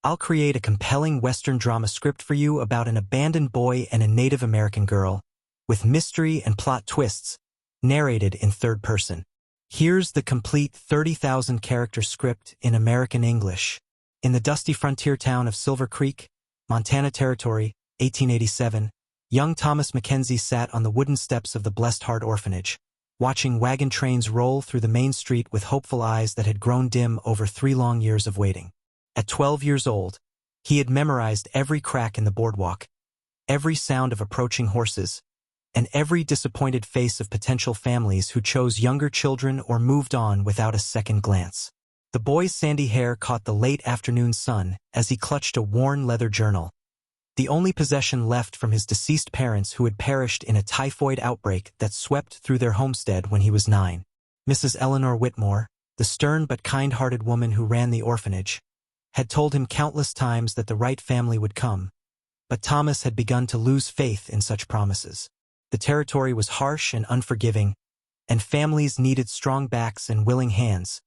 I'll create a compelling Western drama script for you about an abandoned boy and a Native American girl, with mystery and plot twists, narrated in third person. Here's the complete 30,000-character script in American English. In the dusty frontier town of Silver Creek, Montana Territory, 1887, young Thomas Mackenzie sat on the wooden steps of the Blessed Heart Orphanage, watching wagon trains roll through the main street with hopeful eyes that had grown dim over 3 long years of waiting. At 12 years old, he had memorized every crack in the boardwalk, every sound of approaching horses, and every disappointed face of potential families who chose younger children or moved on without a second glance. The boy's sandy hair caught the late afternoon sun as he clutched a worn leather journal, the only possession left from his deceased parents who had perished in a typhoid outbreak that swept through their homestead when he was 9. Mrs. Eleanor Whitmore, the stern but kind-hearted woman who ran the orphanage, had told him countless times that the right family would come, but Thomas had begun to lose faith in such promises. The territory was harsh and unforgiving, and families needed strong backs and willing hands,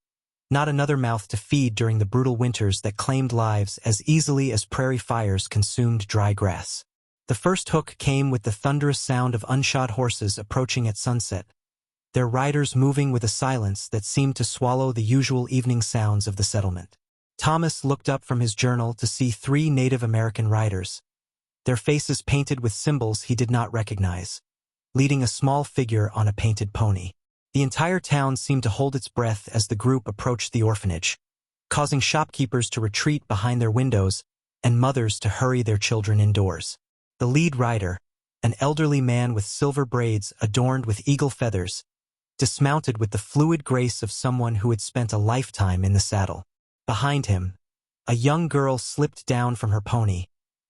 not another mouth to feed during the brutal winters that claimed lives as easily as prairie fires consumed dry grass. The first hook came with the thunderous sound of unshod horses approaching at sunset, their riders moving with a silence that seemed to swallow the usual evening sounds of the settlement. Thomas looked up from his journal to see 3 Native American riders, their faces painted with symbols he did not recognize, leading a small figure on a painted pony. The entire town seemed to hold its breath as the group approached the orphanage, causing shopkeepers to retreat behind their windows and mothers to hurry their children indoors. The lead rider, an elderly man with silver braids adorned with eagle feathers, dismounted with the fluid grace of someone who had spent a lifetime in the saddle. Behind him, a young girl slipped down from her pony,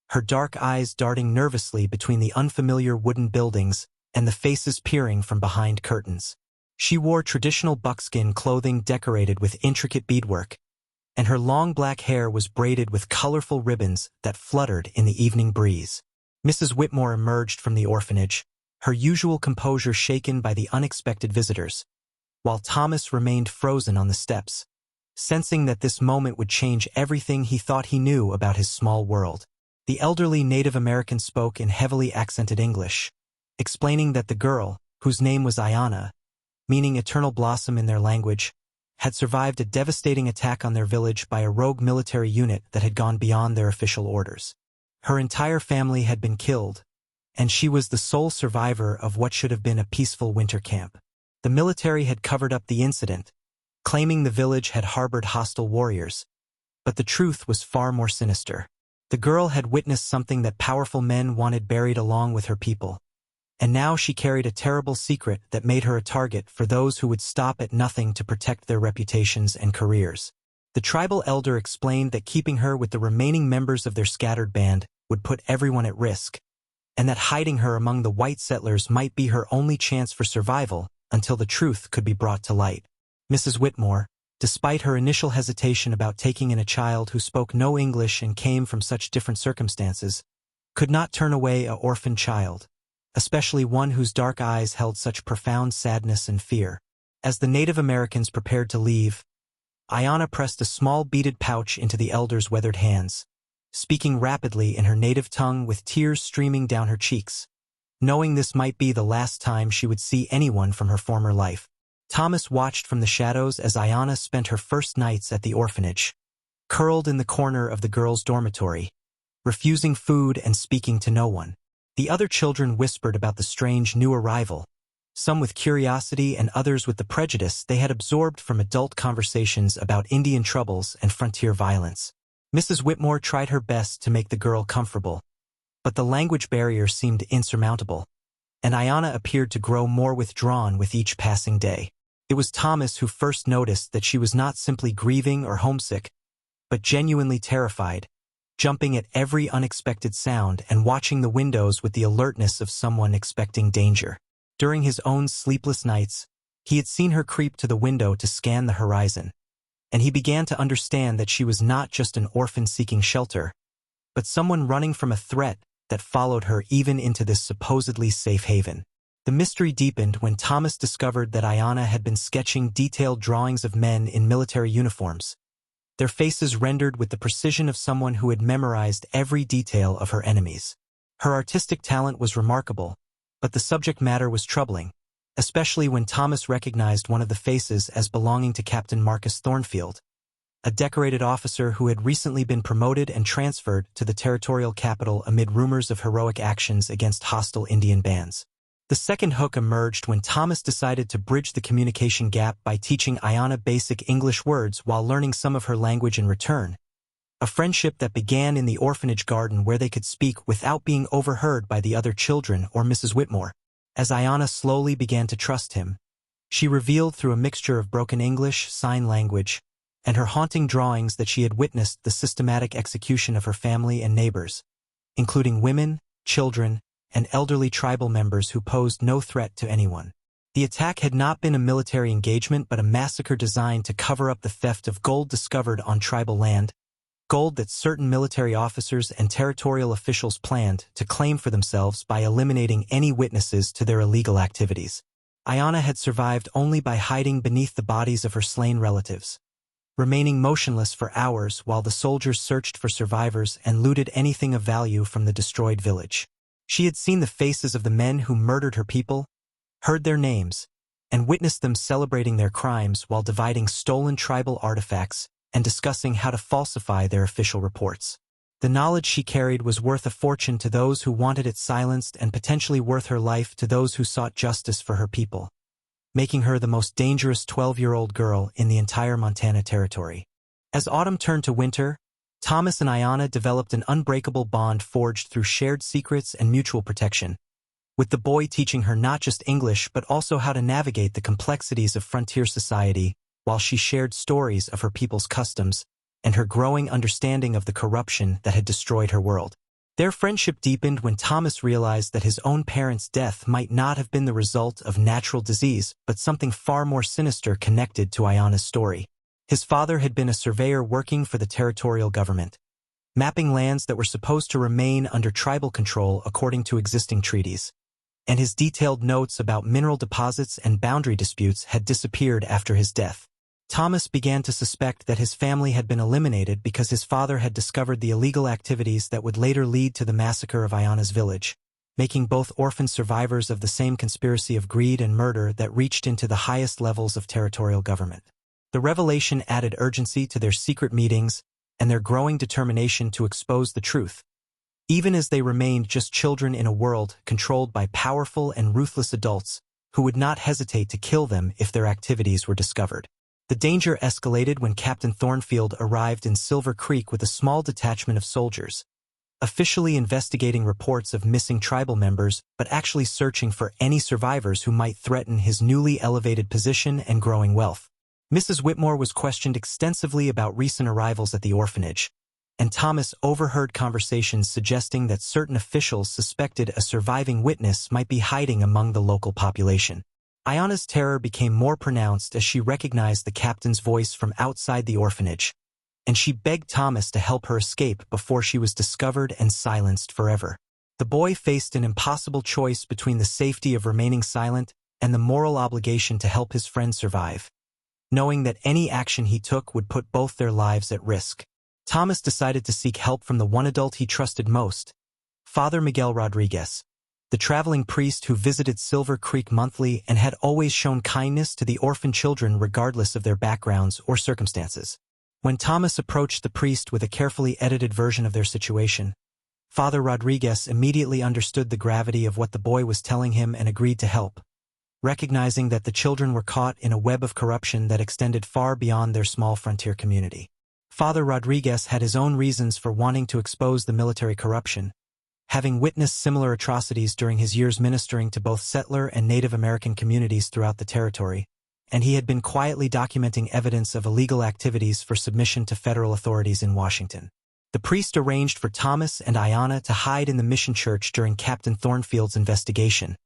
her dark eyes darting nervously between the unfamiliar wooden buildings and the faces peering from behind curtains. She wore traditional buckskin clothing decorated with intricate beadwork, and her long black hair was braided with colorful ribbons that fluttered in the evening breeze. Mrs. Whitmore emerged from the orphanage, her usual composure shaken by the unexpected visitors, while Thomas remained frozen on the steps, sensing that this moment would change everything he thought he knew about his small world. The elderly Native American spoke in heavily accented English, explaining that the girl, whose name was Ayana, meaning eternal blossom in their language, had survived a devastating attack on their village by a rogue military unit that had gone beyond their official orders. Her entire family had been killed, and she was the sole survivor of what should have been a peaceful winter camp. The military had covered up the incident, claiming the village had harbored hostile warriors, but the truth was far more sinister. The girl had witnessed something that powerful men wanted buried along with her people, and now she carried a terrible secret that made her a target for those who would stop at nothing to protect their reputations and careers. The tribal elder explained that keeping her with the remaining members of their scattered band would put everyone at risk, and that hiding her among the white settlers might be her only chance for survival until the truth could be brought to light. Mrs. Whitmore, despite her initial hesitation about taking in a child who spoke no English and came from such different circumstances, could not turn away an orphan child, especially one whose dark eyes held such profound sadness and fear. As the Native Americans prepared to leave, Ayana pressed a small beaded pouch into the elder's weathered hands, speaking rapidly in her native tongue with tears streaming down her cheeks, knowing this might be the last time she would see anyone from her former life. Thomas watched from the shadows as Ayana spent her first nights at the orphanage, curled in the corner of the girls' dormitory, refusing food and speaking to no one. The other children whispered about the strange new arrival, some with curiosity and others with the prejudice they had absorbed from adult conversations about Indian troubles and frontier violence. Mrs. Whitmore tried her best to make the girl comfortable, but the language barrier seemed insurmountable, and Ayana appeared to grow more withdrawn with each passing day. It was Thomas who first noticed that she was not simply grieving or homesick, but genuinely terrified, jumping at every unexpected sound and watching the windows with the alertness of someone expecting danger. During his own sleepless nights, he had seen her creep to the window to scan the horizon, and he began to understand that she was not just an orphan seeking shelter, but someone running from a threat that followed her even into this supposedly safe haven. The mystery deepened when Thomas discovered that Ayana had been sketching detailed drawings of men in military uniforms, their faces rendered with the precision of someone who had memorized every detail of her enemies. Her artistic talent was remarkable, but the subject matter was troubling, especially when Thomas recognized one of the faces as belonging to Captain Marcus Thornfield, a decorated officer who had recently been promoted and transferred to the territorial capital amid rumors of heroic actions against hostile Indian bands. The second hook emerged when Thomas decided to bridge the communication gap by teaching Ayana basic English words while learning some of her language in return, a friendship that began in the orphanage garden where they could speak without being overheard by the other children or Mrs. Whitmore. As Ayana slowly began to trust him, she revealed through a mixture of broken English, sign language, and her haunting drawings that she had witnessed the systematic execution of her family and neighbors, including women, children, and elderly tribal members who posed no threat to anyone. The attack had not been a military engagement but a massacre designed to cover up the theft of gold discovered on tribal land, gold that certain military officers and territorial officials planned to claim for themselves by eliminating any witnesses to their illegal activities. Ayana had survived only by hiding beneath the bodies of her slain relatives, remaining motionless for hours while the soldiers searched for survivors and looted anything of value from the destroyed village. She had seen the faces of the men who murdered her people, heard their names, and witnessed them celebrating their crimes while dividing stolen tribal artifacts and discussing how to falsify their official reports. The knowledge she carried was worth a fortune to those who wanted it silenced and potentially worth her life to those who sought justice for her people, making her the most dangerous 12-year-old girl in the entire Montana Territory. As autumn turned to winter, Thomas and Ayana developed an unbreakable bond forged through shared secrets and mutual protection, with the boy teaching her not just English but also how to navigate the complexities of frontier society while she shared stories of her people's customs and her growing understanding of the corruption that had destroyed her world. Their friendship deepened when Thomas realized that his own parents' death might not have been the result of natural disease, but something far more sinister connected to Ayana's story. His father had been a surveyor working for the territorial government, mapping lands that were supposed to remain under tribal control according to existing treaties, and his detailed notes about mineral deposits and boundary disputes had disappeared after his death. Thomas began to suspect that his family had been eliminated because his father had discovered the illegal activities that would later lead to the massacre of Ayana's village, making both orphan survivors of the same conspiracy of greed and murder that reached into the highest levels of territorial government. The revelation added urgency to their secret meetings and their growing determination to expose the truth, even as they remained just children in a world controlled by powerful and ruthless adults who would not hesitate to kill them if their activities were discovered. The danger escalated when Captain Thornfield arrived in Silver Creek with a small detachment of soldiers, officially investigating reports of missing tribal members but actually searching for any survivors who might threaten his newly elevated position and growing wealth. Mrs. Whitmore was questioned extensively about recent arrivals at the orphanage, and Thomas overheard conversations suggesting that certain officials suspected a surviving witness might be hiding among the local population. Ayana's terror became more pronounced as she recognized the captain's voice from outside the orphanage, and she begged Thomas to help her escape before she was discovered and silenced forever. The boy faced an impossible choice between the safety of remaining silent and the moral obligation to help his friend survive, knowing that any action he took would put both their lives at risk. Thomas decided to seek help from the one adult he trusted most, Father Miguel Rodriguez, the traveling priest who visited Silver Creek monthly and had always shown kindness to the orphan children regardless of their backgrounds or circumstances. When Thomas approached the priest with a carefully edited version of their situation, Father Rodriguez immediately understood the gravity of what the boy was telling him and agreed to help, recognizing that the children were caught in a web of corruption that extended far beyond their small frontier community. Father Rodriguez had his own reasons for wanting to expose the military corruption, having witnessed similar atrocities during his years ministering to both settler and Native American communities throughout the territory, and he had been quietly documenting evidence of illegal activities for submission to federal authorities in Washington. The priest arranged for Thomas and Ayana to hide in the mission church during Captain Thornfield's investigation,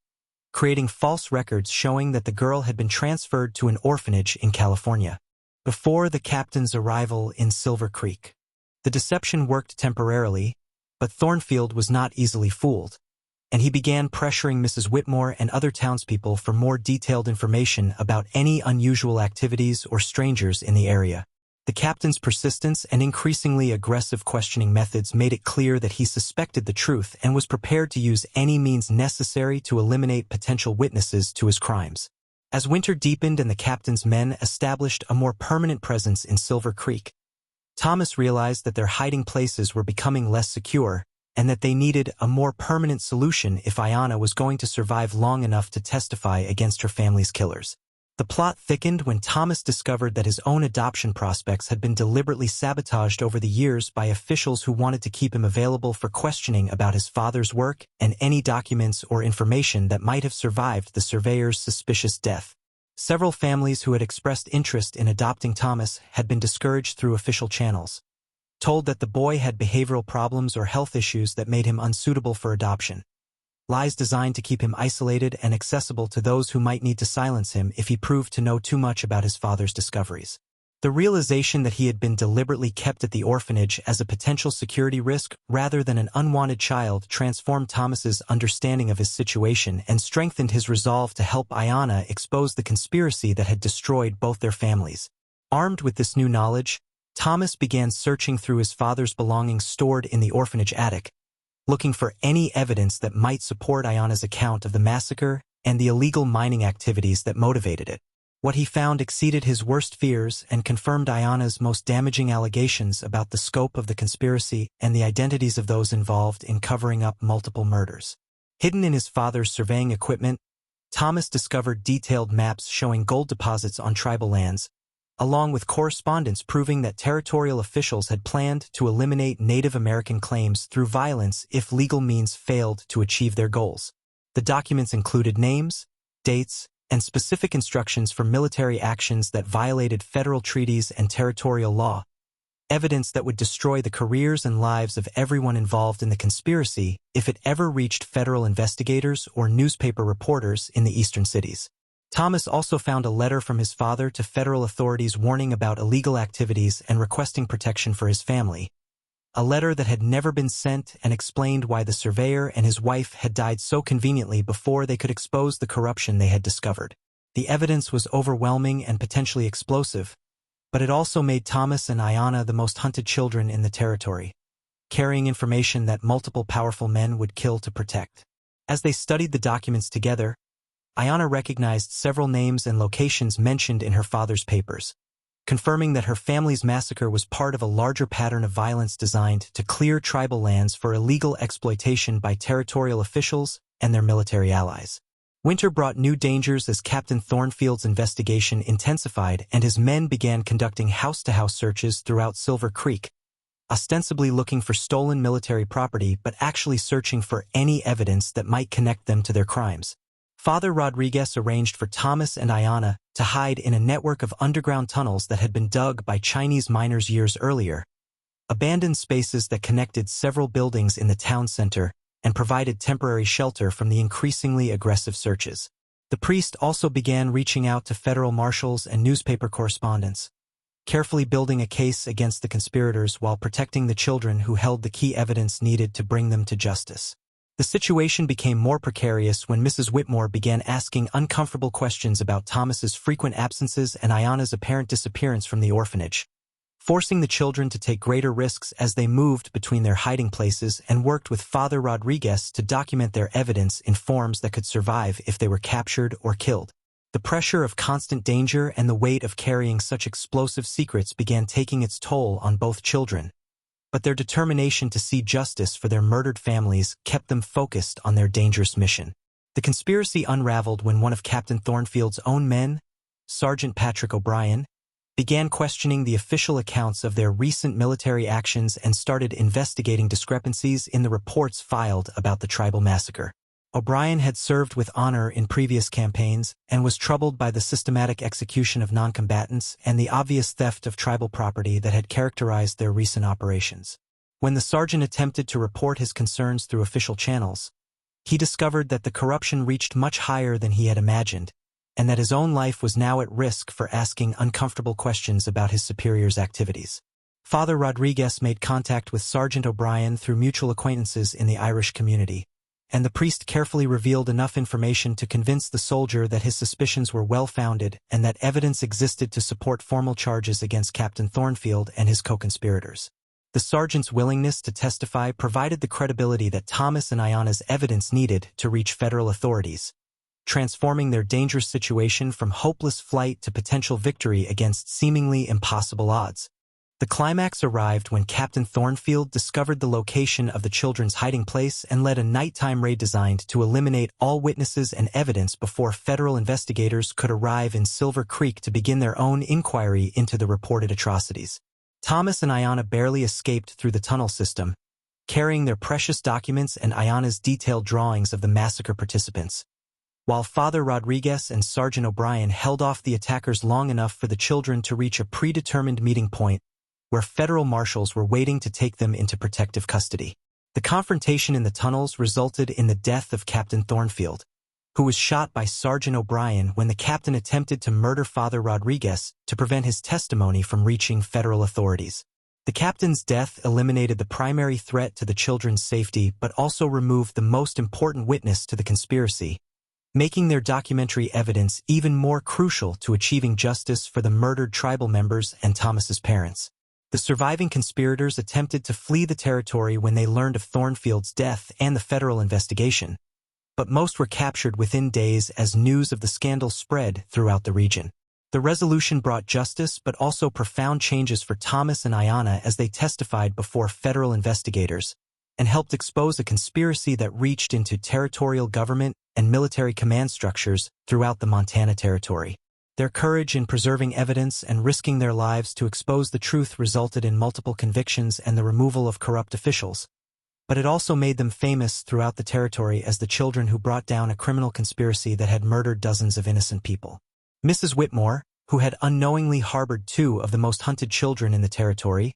creating false records showing that the girl had been transferred to an orphanage in California before the captain's arrival in Silver Creek. The deception worked temporarily, but Thornfield was not easily fooled, and he began pressuring Mrs. Whitmore and other townspeople for more detailed information about any unusual activities or strangers in the area. The captain's persistence and increasingly aggressive questioning methods made it clear that he suspected the truth and was prepared to use any means necessary to eliminate potential witnesses to his crimes. As winter deepened and the captain's men established a more permanent presence in Silver Creek, Thomas realized that their hiding places were becoming less secure and that they needed a more permanent solution if Ayanna was going to survive long enough to testify against her family's killers. The plot thickened when Thomas discovered that his own adoption prospects had been deliberately sabotaged over the years by officials who wanted to keep him available for questioning about his father's work and any documents or information that might have survived the surveyor's suspicious death. Several families who had expressed interest in adopting Thomas had been discouraged through official channels, told that the boy had behavioral problems or health issues that made him unsuitable for adoption. Lies designed to keep him isolated and accessible to those who might need to silence him if he proved to know too much about his father's discoveries. The realization that he had been deliberately kept at the orphanage as a potential security risk rather than an unwanted child transformed Thomas's understanding of his situation and strengthened his resolve to help Ayanna expose the conspiracy that had destroyed both their families. Armed with this new knowledge, Thomas began searching through his father's belongings stored in the orphanage attic, looking for any evidence that might support Ayanna's account of the massacre and the illegal mining activities that motivated it. What he found exceeded his worst fears and confirmed Ayanna's most damaging allegations about the scope of the conspiracy and the identities of those involved in covering up multiple murders. Hidden in his father's surveying equipment, Thomas discovered detailed maps showing gold deposits on tribal lands, along with correspondence proving that territorial officials had planned to eliminate Native American claims through violence if legal means failed to achieve their goals. The documents included names, dates, and specific instructions for military actions that violated federal treaties and territorial law, evidence that would destroy the careers and lives of everyone involved in the conspiracy if it ever reached federal investigators or newspaper reporters in the eastern cities. Thomas also found a letter from his father to federal authorities warning about illegal activities and requesting protection for his family, a letter that had never been sent and explained why the surveyor and his wife had died so conveniently before they could expose the corruption they had discovered. The evidence was overwhelming and potentially explosive, but it also made Thomas and Ayanna the most hunted children in the territory, carrying information that multiple powerful men would kill to protect. As they studied the documents together, Ayanna recognized several names and locations mentioned in her father's papers, confirming that her family's massacre was part of a larger pattern of violence designed to clear tribal lands for illegal exploitation by territorial officials and their military allies. Winter brought new dangers as Captain Thornfield's investigation intensified and his men began conducting house-to-house searches throughout Silver Creek, ostensibly looking for stolen military property but actually searching for any evidence that might connect them to their crimes. Father Rodriguez arranged for Thomas and Ayanna to hide in a network of underground tunnels that had been dug by Chinese miners years earlier, abandoned spaces that connected several buildings in the town center and provided temporary shelter from the increasingly aggressive searches. The priest also began reaching out to federal marshals and newspaper correspondents, carefully building a case against the conspirators while protecting the children who held the key evidence needed to bring them to justice. The situation became more precarious when Mrs. Whitmore began asking uncomfortable questions about Thomas's frequent absences and Ayanna's apparent disappearance from the orphanage, forcing the children to take greater risks as they moved between their hiding places and worked with Father Rodriguez to document their evidence in forms that could survive if they were captured or killed. The pressure of constant danger and the weight of carrying such explosive secrets began taking its toll on both children, but their determination to see justice for their murdered families kept them focused on their dangerous mission. The conspiracy unraveled when one of Captain Thornfield's own men, Sergeant Patrick O'Brien, began questioning the official accounts of their recent military actions and started investigating discrepancies in the reports filed about the tribal massacre. O'Brien had served with honor in previous campaigns and was troubled by the systematic execution of non-combatants and the obvious theft of tribal property that had characterized their recent operations. When the sergeant attempted to report his concerns through official channels, he discovered that the corruption reached much higher than he had imagined, and that his own life was now at risk for asking uncomfortable questions about his superior's activities. Father Rodriguez made contact with Sergeant O'Brien through mutual acquaintances in the Irish community, and the priest carefully revealed enough information to convince the soldier that his suspicions were well-founded and that evidence existed to support formal charges against Captain Thornfield and his co-conspirators. The sergeant's willingness to testify provided the credibility that Thomas and Ayana's evidence needed to reach federal authorities, transforming their dangerous situation from hopeless flight to potential victory against seemingly impossible odds. The climax arrived when Captain Thornfield discovered the location of the children's hiding place and led a nighttime raid designed to eliminate all witnesses and evidence before federal investigators could arrive in Silver Creek to begin their own inquiry into the reported atrocities. Thomas and Ayana barely escaped through the tunnel system, carrying their precious documents and Ayana's detailed drawings of the massacre participants, while Father Rodriguez and Sergeant O'Brien held off the attackers long enough for the children to reach a predetermined meeting point where federal marshals were waiting to take them into protective custody. The confrontation in the tunnels resulted in the death of Captain Thornfield, who was shot by Sergeant O'Brien when the captain attempted to murder Father Rodriguez to prevent his testimony from reaching federal authorities. The captain's death eliminated the primary threat to the children's safety but also removed the most important witness to the conspiracy, making their documentary evidence even more crucial to achieving justice for the murdered tribal members and Thomas's parents. The surviving conspirators attempted to flee the territory when they learned of Thornfield's death and the federal investigation, but most were captured within days as news of the scandal spread throughout the region. The resolution brought justice but also profound changes for Thomas and Ayana as they testified before federal investigators, and helped expose a conspiracy that reached into territorial government and military command structures throughout the Montana Territory. Their courage in preserving evidence and risking their lives to expose the truth resulted in multiple convictions and the removal of corrupt officials. But it also made them famous throughout the territory as the children who brought down a criminal conspiracy that had murdered dozens of innocent people. Mrs. Whitmore, who had unknowingly harbored 2 of the most hunted children in the territory,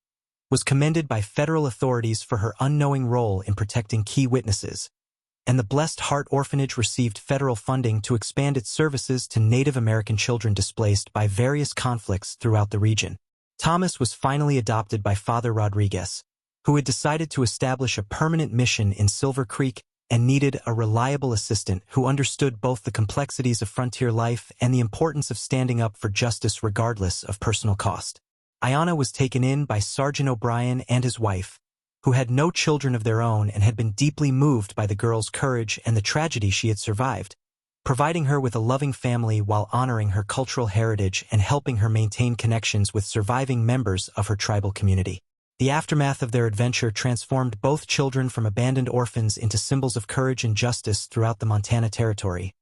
was commended by federal authorities for her unknowing role in protecting key witnesses, and the Blessed Heart Orphanage received federal funding to expand its services to Native American children displaced by various conflicts throughout the region. Thomas was finally adopted by Father Rodriguez, who had decided to establish a permanent mission in Silver Creek and needed a reliable assistant who understood both the complexities of frontier life and the importance of standing up for justice regardless of personal cost. Ayana was taken in by Sergeant O'Brien and his wife, who had no children of their own and had been deeply moved by the girl's courage and the tragedy she had survived, providing her with a loving family while honoring her cultural heritage and helping her maintain connections with surviving members of her tribal community. The aftermath of their adventure transformed both children from abandoned orphans into symbols of courage and justice throughout the Montana Territory.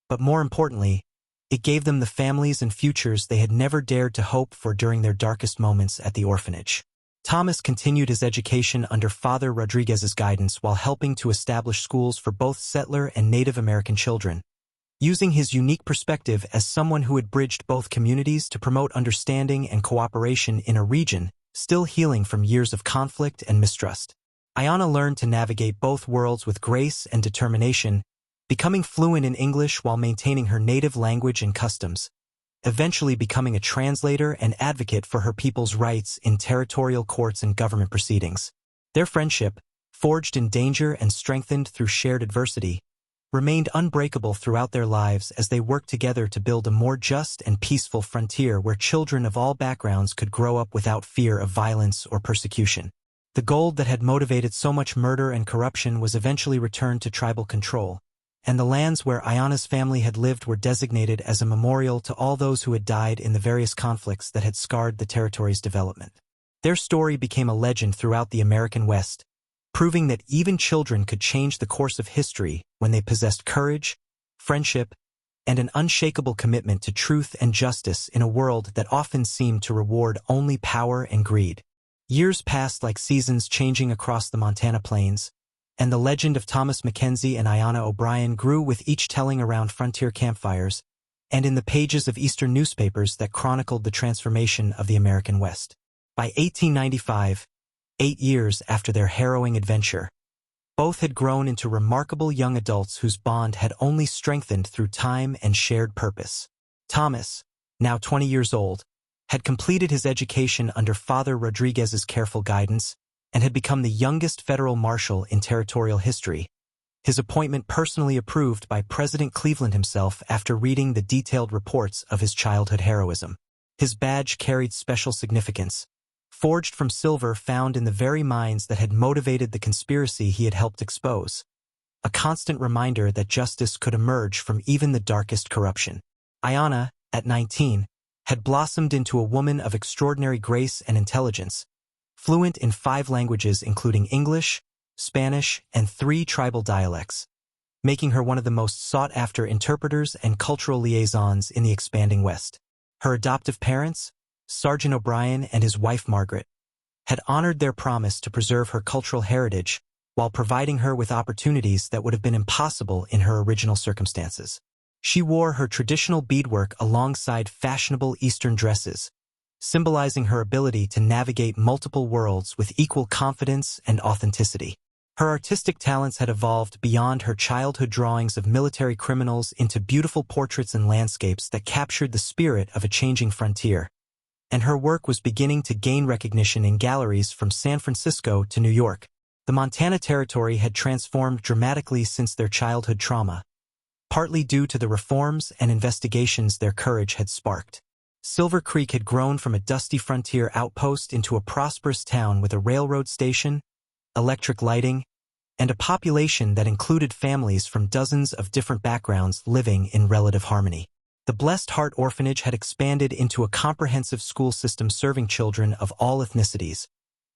But more importantly, it gave them the families and futures they had never dared to hope for during their darkest moments at the orphanage. Thomas continued his education under Father Rodriguez's guidance while helping to establish schools for both settler and Native American children, using his unique perspective as someone who had bridged both communities to promote understanding and cooperation in a region still healing from years of conflict and mistrust. Ayana learned to navigate both worlds with grace and determination, becoming fluent in English while maintaining her native language and customs, eventually becoming a translator and advocate for her people's rights in territorial courts and government proceedings. Their friendship, forged in danger and strengthened through shared adversity, remained unbreakable throughout their lives as they worked together to build a more just and peaceful frontier where children of all backgrounds could grow up without fear of violence or persecution. The gold that had motivated so much murder and corruption was eventually returned to tribal control, and the lands where Ayana's family had lived were designated as a memorial to all those who had died in the various conflicts that had scarred the territory's development. Their story became a legend throughout the American West, proving that even children could change the course of history when they possessed courage, friendship, and an unshakable commitment to truth and justice in a world that often seemed to reward only power and greed. Years passed like seasons changing across the Montana plains, and the legend of Thomas Mackenzie and Ayana O'Brien grew with each telling around frontier campfires and in the pages of Eastern newspapers that chronicled the transformation of the American West. By 1895, 8 years after their harrowing adventure, both had grown into remarkable young adults whose bond had only strengthened through time and shared purpose. Thomas, now 20 years old, had completed his education under Father Rodriguez's careful guidance and had become the youngest federal marshal in territorial history, his appointment personally approved by President Cleveland himself after reading the detailed reports of his childhood heroism. His badge carried special significance, forged from silver found in the very mines that had motivated the conspiracy he had helped expose. A constant reminder that justice could emerge from even the darkest corruption. Ayanna, at 19, had blossomed into a woman of extraordinary grace and intelligence, fluent in 5 languages including English, Spanish, and 3 tribal dialects, making her one of the most sought-after interpreters and cultural liaisons in the expanding West. Her adoptive parents, Sergeant O'Brien and his wife Margaret, had honored their promise to preserve her cultural heritage while providing her with opportunities that would have been impossible in her original circumstances. She wore her traditional beadwork alongside fashionable Eastern dresses, symbolizing her ability to navigate multiple worlds with equal confidence and authenticity. Her artistic talents had evolved beyond her childhood drawings of military criminals into beautiful portraits and landscapes that captured the spirit of a changing frontier, and her work was beginning to gain recognition in galleries from San Francisco to New York. The Montana Territory had transformed dramatically since their childhood trauma, partly due to the reforms and investigations their courage had sparked. Silver Creek had grown from a dusty frontier outpost into a prosperous town with a railroad station, electric lighting, and a population that included families from dozens of different backgrounds living in relative harmony. The Blessed Heart Orphanage had expanded into a comprehensive school system serving children of all ethnicities,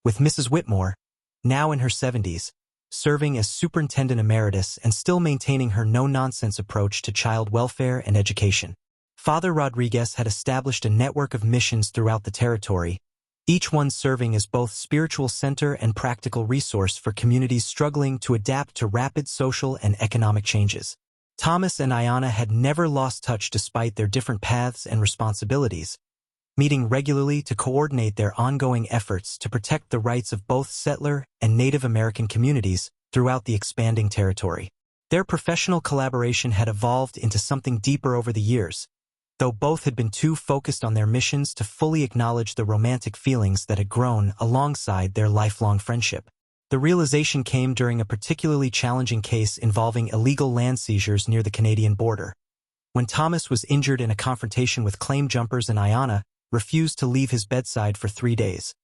with Mrs. Whitmore, now in her 70s, serving as superintendent emeritus and still maintaining her no-nonsense approach to child welfare and education. Father Rodriguez had established a network of missions throughout the territory, each one serving as both spiritual center and practical resource for communities struggling to adapt to rapid social and economic changes. Thomas and Ayanna had never lost touch despite their different paths and responsibilities, meeting regularly to coordinate their ongoing efforts to protect the rights of both settler and Native American communities throughout the expanding territory. Their professional collaboration had evolved into something deeper over the years, though both had been too focused on their missions to fully acknowledge the romantic feelings that had grown alongside their lifelong friendship. The realization came during a particularly challenging case involving illegal land seizures near the Canadian border. When Thomas was injured in a confrontation with claim jumpers and Ayanna refused to leave his bedside for 3 days,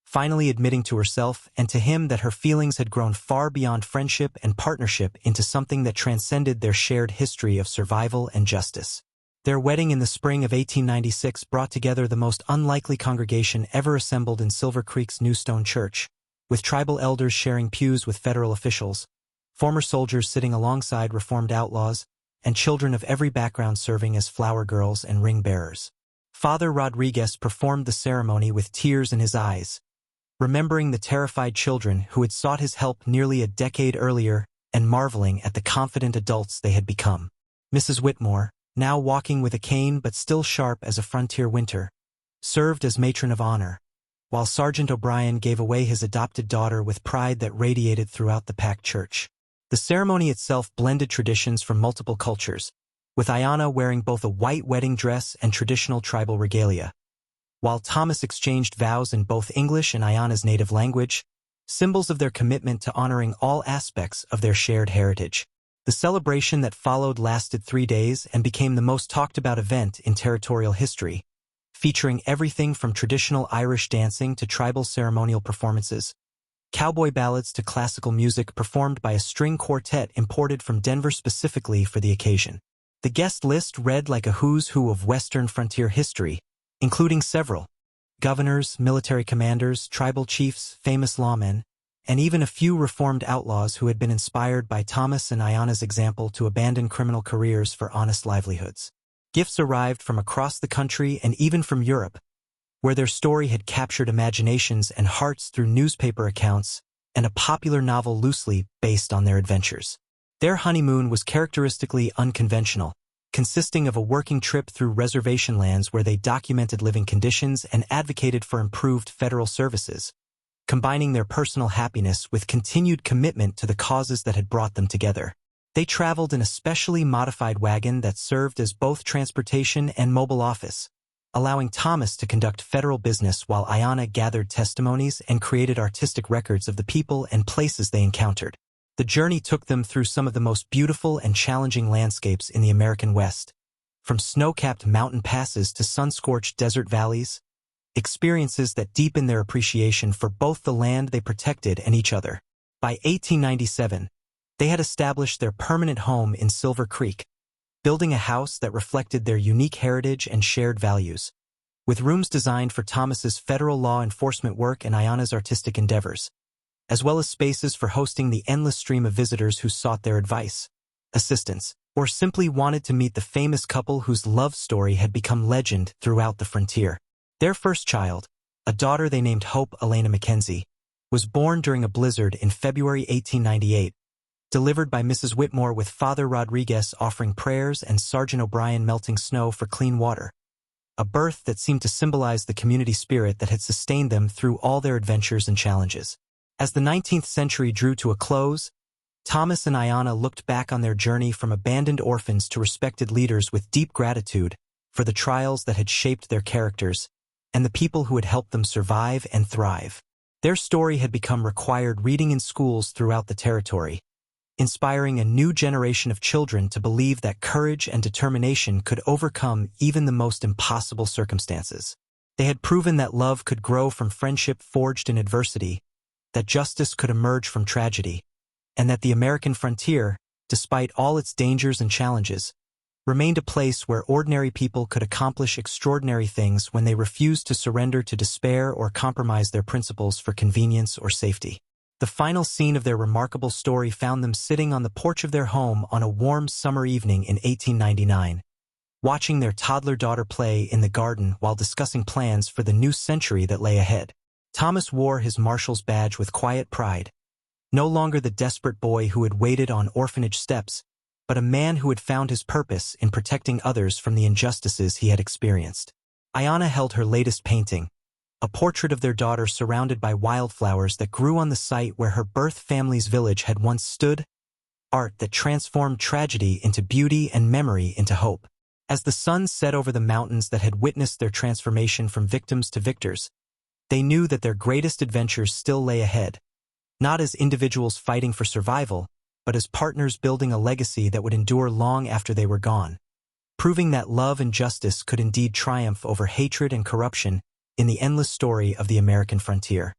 finally admitting to herself and to him that her feelings had grown far beyond friendship and partnership into something that transcended their shared history of survival and justice. Their wedding in the spring of 1896 brought together the most unlikely congregation ever assembled in Silver Creek's New Stone Church, with tribal elders sharing pews with federal officials, former soldiers sitting alongside reformed outlaws, and children of every background serving as flower girls and ring bearers. Father Rodriguez performed the ceremony with tears in his eyes, remembering the terrified children who had sought his help nearly a decade earlier and marveling at the confident adults they had become. Mrs. Whitmore, now walking with a cane but still sharp as a frontier winter, served as matron of honor, while Sergeant O'Brien gave away his adopted daughter with pride that radiated throughout the packed church. The ceremony itself blended traditions from multiple cultures, with Ayanna wearing both a white wedding dress and traditional tribal regalia, while Thomas exchanged vows in both English and Ayanna's native language, symbols of their commitment to honoring all aspects of their shared heritage. The celebration that followed lasted 3 days and became the most talked-about event in territorial history, featuring everything from traditional Irish dancing to tribal ceremonial performances, cowboy ballads to classical music performed by a string quartet imported from Denver specifically for the occasion. The guest list read like a who's who of Western frontier history, including several governors, military commanders, tribal chiefs, famous lawmen, and even a few reformed outlaws who had been inspired by Thomas and Ayanna's example to abandon criminal careers for honest livelihoods. Gifts arrived from across the country and even from Europe, where their story had captured imaginations and hearts through newspaper accounts and a popular novel loosely based on their adventures. Their honeymoon was characteristically unconventional, consisting of a working trip through reservation lands where they documented living conditions and advocated for improved federal services, combining their personal happiness with continued commitment to the causes that had brought them together. They traveled in a specially modified wagon that served as both transportation and mobile office, allowing Thomas to conduct federal business while Ayanna gathered testimonies and created artistic records of the people and places they encountered. The journey took them through some of the most beautiful and challenging landscapes in the American West, from snow-capped mountain passes to sun-scorched desert valleys, experiences that deepen their appreciation for both the land they protected and each other. By 1897, they had established their permanent home in Silver Creek, building a house that reflected their unique heritage and shared values, with rooms designed for Thomas's federal law enforcement work and Ayanna's artistic endeavors, as well as spaces for hosting the endless stream of visitors who sought their advice, assistance, or simply wanted to meet the famous couple whose love story had become legend throughout the frontier. Their first child, a daughter they named Hope Elena Mackenzie, was born during a blizzard in February 1898, delivered by Mrs. Whitmore with Father Rodriguez offering prayers and Sergeant O'Brien melting snow for clean water, a birth that seemed to symbolize the community spirit that had sustained them through all their adventures and challenges. As the 19th century drew to a close, Thomas and Ayanna looked back on their journey from abandoned orphans to respected leaders with deep gratitude for the trials that had shaped their characters and the people who had helped them survive and thrive. Their story had become required reading in schools throughout the territory, inspiring a new generation of children to believe that courage and determination could overcome even the most impossible circumstances. They had proven that love could grow from friendship forged in adversity, that justice could emerge from tragedy, and that the American frontier, despite all its dangers and challenges, remained a place where ordinary people could accomplish extraordinary things when they refused to surrender to despair or compromise their principles for convenience or safety. The final scene of their remarkable story found them sitting on the porch of their home on a warm summer evening in 1899, watching their toddler daughter play in the garden while discussing plans for the new century that lay ahead. Thomas wore his marshal's badge with quiet pride, no longer the desperate boy who had waited on orphanage steps, but a man who had found his purpose in protecting others from the injustices he had experienced. Ayanna held her latest painting, a portrait of their daughter surrounded by wildflowers that grew on the site where her birth family's village had once stood, art that transformed tragedy into beauty and memory into hope. As the sun set over the mountains that had witnessed their transformation from victims to victors, they knew that their greatest adventures still lay ahead, not as individuals fighting for survival, but as partners building a legacy that would endure long after they were gone, proving that love and justice could indeed triumph over hatred and corruption in the endless story of the American frontier.